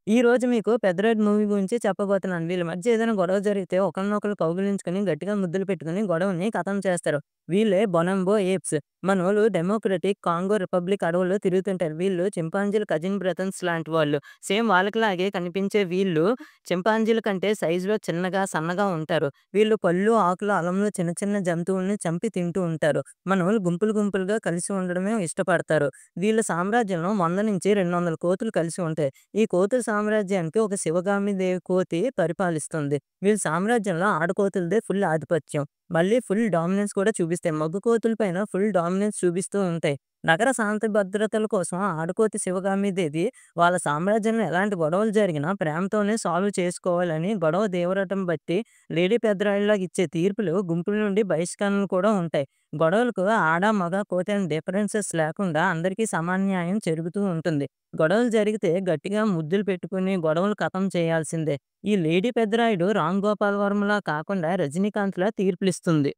ఈరోజు మీకు 'పెద్ద మూవీ గురించి చెప్పబోతున్నాను. వీళ్ళ మధ్య ఏదైనా గొడవ జరిగితే ఒకళ్ళనొకళ్ళు కౌగిలించుకొని గట్టిగా ముద్దులు పెట్టుకొని గొడవని ఖతం చేస్తారు. వీళ్ళే బొనంబో ఏప్స్. మనోళ్ళు డెమోక్రటిక్ కాంగో రిపబ్లిక్ అడవుల్లో తిరుగుతుంటారు. వీళ్ళు చింపాంజీల కజిన్ బ్రదర్స్ లాంటి వాళ్ళు. సేమ్ వాళ్ళకిలాగే కనిపించే వీళ్ళు చింపాంజీల కంటే సైజులో చిన్నగా, సన్నగా ఉంటారు. వీళ్ళు పళ్ళు, ఆకులు, అలంలో చిన్న చిన్న జంతువుల్ని చంపి తింటూ ఉంటారు. మనోళ్ళు గుంపులు గుంపులుగా కలిసి ఉండడమే ఇష్టపడతారు. వీళ్ళ సామ్రాజ్యంలో 100-200 కోతులు కలిసి ఉంటాయి. ఈ కోతుల సామ్రాజ్యానికి ఒక శివగామి దేవి కోతి పరిపాలిస్తుంది. వీళ్ళ సామ్రాజ్యంలో ఆడకోతులదే ఫుల్ ఆధిపత్యం. మళ్ళీ ఫుల్ డామినెన్స్ కూడా చూపిస్తాయి. మగ కోతుల పైన ఫుల్ డామినెన్స్ చూపిస్తూ ఉంటాయి. నగర శాంతి భద్రతల కోసం ఆడకోతి శివగామి దేవి వాళ్ళ సామ్రాజ్యంలో ఎలాంటి గొడవలు జరిగినా ప్రేమతోనే సాల్వ్ చేసుకోవాలని గొడవ తీవ్రతను బట్టి లేడీ పెద్దరాయుడులాగా ఇచ్చే తీర్పులు గుంపుల నుండి బహిష్కరణలు కూడా ఉంటాయి. గొడవలకు ఆడ, మగ, కోతి అని డిఫరెన్సెస్ లేకుండా అందరికీ సమాన్యాయం జరుగుతూ ఉంటుంది. గొడవలు జరిగితే గట్టిగా ముద్దులు పెట్టుకుని గొడవలు ఖతం చేయాల్సిందే. ఈ లేడీ పెద్దరాయుడు రామ్ గోపాల్ వర్మలా కాకుండా రజనీకాంత్‌లా తీర్పులిస్తుంది.